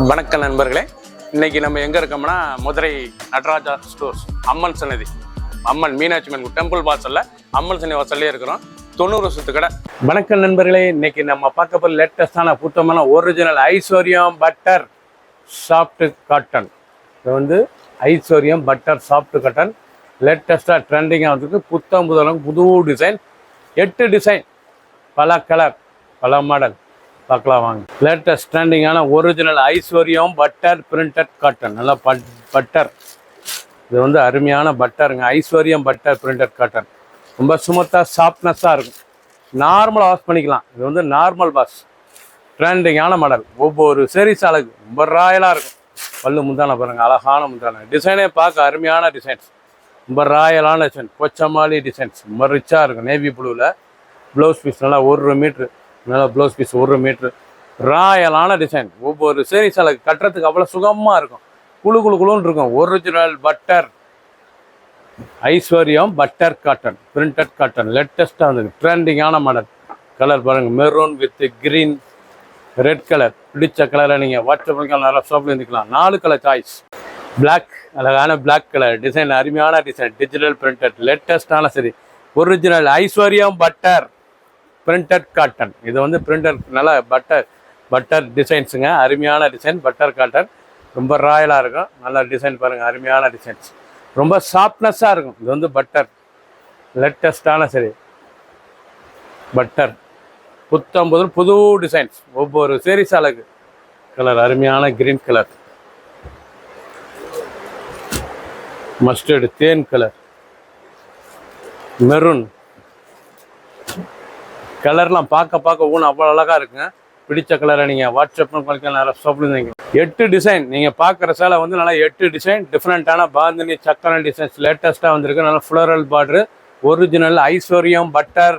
வணக்கம் நண்பர்களே, இன்னைக்கு நம்ம எங்கே இருக்கோம்னா மதுரை நடராஜா ஸ்டோர்ஸ் அம்மன் சன்னதி, அம்மன் மீனாட்சி அம்மன் டெம்பிள் வாசல்ல அம்மன் சன்னதி வாசல்லே இருக்கிறோம். 90 வருஷத்து கடை. வணக்கம் நண்பர்களே, இன்னைக்கு நம்ம பார்க்க போகிற லேட்டஸ்டான புத்தமான ஒரிஜினல் ஐஸ்வர்யம் பட்டர் சாஃப்ட் காட்டன். இது வந்து ஐஸ்வர்யம் பட்டர் சாஃப்ட் காட்டன் லேட்டஸ்டாக ட்ரெண்டிங்காக வந்துருக்கு. புத்தம் புதலும் புது டிசைன், 8 டிசைன், பல கலர், பல மாடல் பார்க்கலாம் வாங்க. லேட்டஸ்ட் ட்ரெண்டிங்கான ஒரிஜினல் ஐஸ்வர்யம் பட்டர் பிரிண்டட் காட்டன். நல்லா பட்டர், இது வந்து அருமையான பட்டருங்க. ஐஸ்வர்யம் பட்டர் பிரிண்டட் காட்டன் ரொம்ப சுமத்தாக சாஃப்ட்னஸாக இருக்கும். நார்மலாக வாஷ் பண்ணிக்கலாம். இது வந்து நார்மல் வாஷ், ட்ரெண்டிங்கான மாடல். ஒவ்வொரு சீரிஸ் அழகு ரொம்ப ராயலாக இருக்கும். பல்லு முந்தான பாருங்கள், அழகான முந்தான டிசைனே பார்க்க அருமையான டிசைன்ஸ், ரொம்ப ராயலான டிசைன், கொச்சமாலி டிசைன்ஸ், ரொம்ப ரிச்சாக இருக்கும். நேவி ப்ளூவில் ப்ளவுஸ் பீஸ் நல்லா 1 மீட்ரு, நல்லா ப்ளவுஸ் பீஸ் 1 மீட்ரு, ராயலான டிசைன். ஒவ்வொரு சீரிஸ் அழகு கட்டுறதுக்கு அவ்வளோ சுகமாக இருக்கும். குழுன்னு இருக்கும். ஒரிஜினல் பட்டர் ஐஸ்வர்யம் பட்டர் காட்டன் பிரிண்டட் காட்டன் லேட்டஸ்ட்டாக வந்தது. ட்ரெண்டிங்கான மாடல். கலர் பாருங்கள், maroon with green, red colour. பிடிச்ச கலரை நீங்கள் வாட்ஸ்அப் பண்ணிக்கலாம், நல்லா ஷாப்பில் இருந்துக்கலாம். 4 கலர் சாய்ஸ். பிளாக், அழகான பிளாக் கலர் டிசைன், அருமையான டிசைன், டிஜிட்டல் பிரிண்டட் லேட்டஸ்டான சரி. ஒரிஜினல் ஐஸ்வர்யம் பட்டர் பிரிண்டட் காட்டன். இது வந்து பிரிண்டர், நல்லா பட்டர் டிசைன்ஸுங்க, அருமையான டிசைன். பட்டர் காட்டன் ரொம்ப ராயலாக இருக்கும். நல்ல டிசைன் பாருங்கள், அருமையான டிசைன்ஸ், ரொம்ப சாஃப்ட்னஸாக இருக்கும். இது வந்து பட்டர் லேட்டஸ்டான சரி பட்டர், புத்தம்பது புது டிசைன்ஸ். ஒவ்வொரு சீரிஸ் அழகு. கலர் அருமையான கிரீன் கலர், மஸ்டர்டு தேன் கலர், மெரூன் கலர்லாம் பார்க்க ஊன் அவ்வளோ அழகாக இருக்குங்க. பிடிச்ச கலரை நீங்கள் வாட்ஸ்அப் பண்ணிக்கலாம், நல்லா ஷாப்பில் 8 டிசைன். நீங்கள் பார்க்குற சேலை வந்து நல்லா 8 டிசைன், டிஃப்ரெண்ட்டான பாந்தினி சக்கரம் டிசைன்ஸ் லேட்டஸ்ட்டாக வந்திருக்கு. நல்லா ஃப்ளோரல் பார்டரு, ஒரிஜினல் ஐஸ்வர்யம் பட்டர்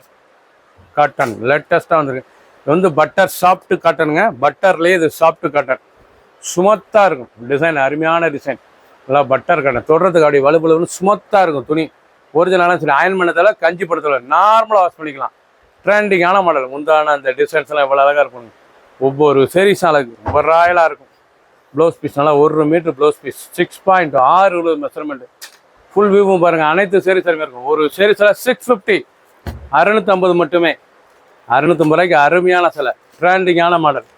காட்டன் லேட்டஸ்ட்டாக வந்திருக்கு. இது வந்து பட்டர் சாஃப்ட் காட்டனுங்க. பட்டர்லேயே இது சாஃப்ட் காட்டன், சுமத்தாக இருக்கும். டிசைன் அருமையான டிசைன், நல்லா பட்டர் காட்டன். தொடுறதுக்கு அப்படி வலுவலுன்னு சுமத்தாக இருக்கும். துணி ஒரிஜினலான சரி, அயன் பண்ணதில் கஞ்சி படுத்தல, நார்மலாக வாஷ் பண்ணிக்கலாம். ட்ரெண்டிங்கான மாடல். முந்தான அந்த டிசைன்ஸ்லாம் எவ்வளோ அழகாக இருக்கும். ஒவ்வொரு சீரிஸ் அழகு ரொம்ப ராயலாக இருக்கும். ப்ளவுஸ் பீஸ் நல்லா 1 metre blouse piece, 6.6 measurement. Full வியூவும் பாருங்கள், அனைத்து சீரிஸுமே இருக்கும். ஒரு சீரிஸில் 650, 650 மட்டுமே. 650 ரூபாய்க்கு அருமையான சிலை, ட்ரெண்டிங்கான மாடல்.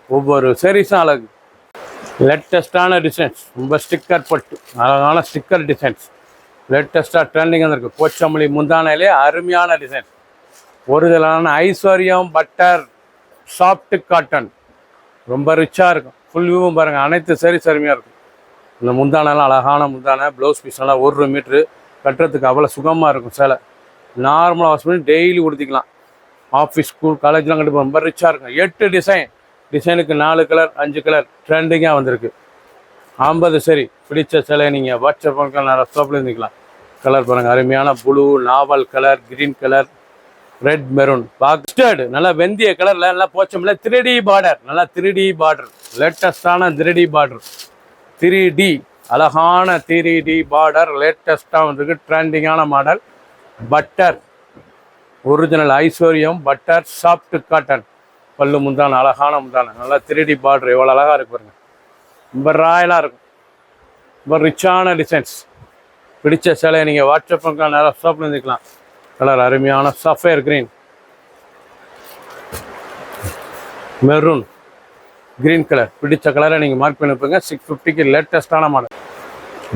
ஒவ்வொரு சீரிஸும் அழகு. லேட்டஸ்டான டிசைன்ஸ், ரொம்ப ஸ்டிக்கர் பட்டு அழகான ஸ்டிக்கர் டிசைன்ஸ் லேட்டஸ்ட்டாக ட்ரெண்டிங்காக இருக்குது. போச்சமல்லி முந்தானையிலே அருமையான டிசைன். ஒரிஜினலான ஐஸ்வர்யம் பட்டர் சாஃப்ட் காட்டன் ரொம்ப ரிச்சாக இருக்கும். ஃபுல் வியூவும் பாருங்கள், அனைத்து சீரிஸ் அருமையாக இருக்கும். இந்த முந்தானெல்லாம் அழகான முந்தானை. ப்ளவுஸ் பீஸ் நல்லா 1 மீட்ரு. கட்டுறதுக்கு அவ்வளோ சுகமாக இருக்கும். சேலை நார்மலாக வாஷ் பண்ணி டெய்லி உடுத்திக்கலாம். ஆஃபீஸ், ஸ்கூல், காலேஜ்லாம் கண்டிப்பாக ரொம்ப ரிச்சாக இருக்கும். 8 டிசைன், டிசைனுக்கு 4 கலர் 5 கலர் ட்ரெண்டிங்காக வந்திருக்கு. 50 சரி. பிடிச்ச சேலையை நீங்கள் வாட்ஸ்அப் பண்ணிக்கலாம், நல்லா ஷாப்பில் இருந்துக்கலாம். கலர் பாருங்கள், அருமையான ப்ளூ, நாவல் colour, green colour, red maroon, mustard, நல்லா வெந்திய கலரில் நல்லா போச்சமில்ல. 3D பார்டர், நல்லா 3D border, லேட்டஸ்டான 3D border, 3D அழகான 3D பார்டர் லேட்டஸ்ட்டாக வந்துருக்கு. ட்ரெண்டிங்கான மாடல். பட்டர் ஒரிஜினல் ஐஸ்வர்யம் பட்டர் சாஃப்ட் காட்டன். பல்லு முந்தான, அழகான முந்தான, நல்லா 3D பார்டர் எவ்வளோ அழகாக இருக்கு பாருங்க. ரொம்ப ராயலாக இருக்கும். ரொம்ப ரிச்சான டிசைன்ஸ். பிடிச்ச சேலையை நீங்கள் வாட்ஸ்அப் பண்ணிக்கலாம், நல்லா ஷாப்பில் இருந்துக்கலாம். கலர் அருமையான sapphire green, maroon, green colour. பிடிச்ச கலரை நீங்கள் மார்க் பண்ணி வைப்பீங்க. 650க்கு லேட்டஸ்டான மாடல்.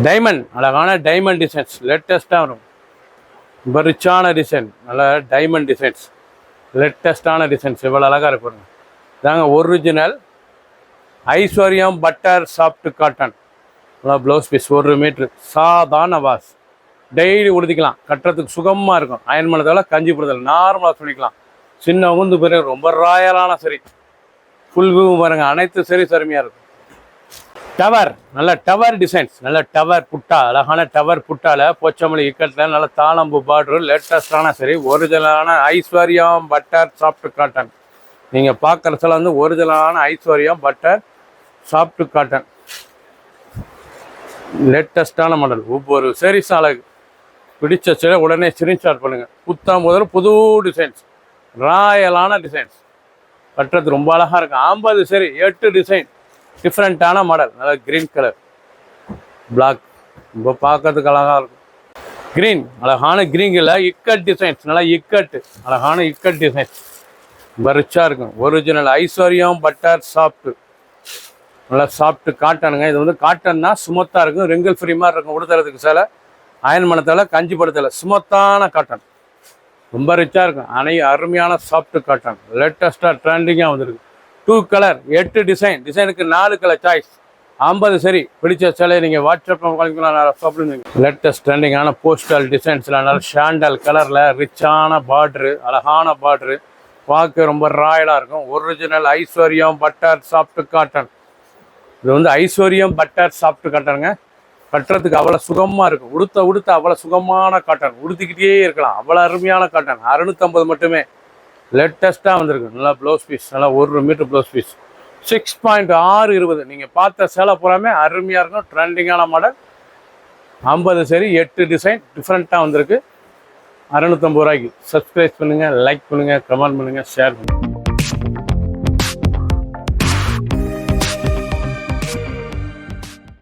டைமண்ட், அழகான டைமண்ட் டிசைன்ஸ் லேட்டஸ்ட்டாக வரும். ரொம்ப ரிச்சான டிசைன், நல்லா டைமண்ட் டிசைன்ஸ் லேட்டஸ்டான டிசைன்ஸ் எவ்வளோ அழகாக இருப்பாங்க. இதாங்க ஒரிஜினல் ஐஸ்வர்யம் பட்டர் சாஃப்ட் காட்டன். நல்லா ப்ளவுஸ் பீஸ் 1 மீட்ரு, சாதாரண வாஷ், டெய்லி உடுத்திக்கலாம். கட்டுறதுக்கு சுகமாக இருக்கும். அயன் பண்ணதால் கஞ்சி போடுறதில்ல, நார்மலாக சொல்லிக்கலாம். சின்ன உந்து பிறகு ரொம்ப ராயலான சரி. ஃபுல் வியூ பாருங்கள், அனைத்து சரி அருமையாக இருக்கும். டவர், நல்ல டவர் டிசைன்ஸ், நல்ல டவர் புட்டா, அழகான டவர் புட்டாவில் போச்சமல்லி இக்கட்டில் நல்ல தாளம்பு பார்டரு லேட்டஸ்டான சரி. ஒரிஜினலான ஐஸ்வர்யம் பட்டர் சாஃப்ட் காட்டன். நீங்கள் பார்க்குற சில வந்து ஒரிஜினலான ஐஸ்வர்யம் பட்டர் சாஃப்ட் காட்டன் லேட்டஸ்டான மாடல். ஒவ்வொரு சீரிஸும் அழகு. பிடிச்ச சேலை உடனே ஸ்க்ரீன்ஷாட் பண்ணுங்கள். புத்தம் முதல் புது டிசைன்ஸ், ராயலான டிசைன்ஸ். கட்டுறது ரொம்ப அழகாக இருக்கும். 50 சரி, 8 டிசைன், டிஃப்ரெண்ட்டான மாடல், நல்லா க்ரீன் கலர், பிளாக், ரொம்ப பார்க்கறதுக்கு அழகாக இருக்கும். க்ரீன், அழகான க்ரீனில் இக்கட் டிசைன்ஸ், நல்லா இக்கட்டு, அழகான இக்கட் டிசைன்ஸ், ரொம்ப ரிச்சாக இருக்கும். ஒரிஜினல் ஐஸ்வர்யம் பட்டர் சாஃப்ட்டு, நல்லா சாஃப்ட்டு காட்டனுங்க. இது வந்து காட்டன் தான், ஸ்மூத்தாக இருக்கும், ரிங்கிள் ஃப்ரீ மாதிரி இருக்கும். உடுத்துறதுக்கு சேலை அயன் மணத்தில் கஞ்சி படுத்தலை, ஸ்மூத்தான காட்டன், ரொம்ப ரிச்சாக இருக்கும். அருமையான சாஃப்ட் காட்டன், லேட்டஸ்ட்டாக ட்ரெண்டிங்காக வந்துருக்கு. 2 கலர், 8 டிசைன், டிசைனுக்கு 4 கலர் சாய்ஸ், 50 சரி. பிடிச்ச சேலையை நீங்கள் வாட்ஸ்அப்பில் காமிக்கலாம். சாப்பிடுங்க. லேட்டஸ்ட் ட்ரெண்டிங்கான போஸ்டல் டிசைன்ஸில் நல்ல ஷாண்டல் கலரில் ரிச்சான பார்ட்ரு, அழகான பார்ட்ரு, பார்க்க ரொம்ப ராயலாக இருக்கும். ஒரிஜினல் ஐஸ்வர்யம் பட்டர் சாஃப்ட் காட்டன். இது வந்து ஐஸ்வர்யம் பட்டர் சாஃப்ட் காட்டனுங்க. கட்டுறதுக்கு அவ்வளோ சுகமாக இருக்கும். உடுத்த அவ்வளோ சுகமான காட்டன், உடுத்திக்கிட்டே இருக்கலாம். அவ்வளோ அருமையான காட்டன். 650 மட்டுமே. லேட்டஸ்ட்டாக வந்திருக்கு. நல்லா ப்ளவுஸ் பீஸ், நல்லா 1 மீட்டர் ப்ளவுஸ் பீஸ், 6.620. நீங்கள் பார்த்த சேலை பூராமே அருமையாக இருக்கும். ட்ரெண்டிங்கான மாடல், 50 சரி, 8 டிசைன் டிஃப்ரெண்ட்டாக வந்திருக்கு. 650 ரூபாய்க்கு. சப்ஸ்கிரைப் பண்ணுங்கள், லைக் பண்ணுங்கள், கமெண்ட் பண்ணுங்கள், ஷேர் பண்ணுங்கள்.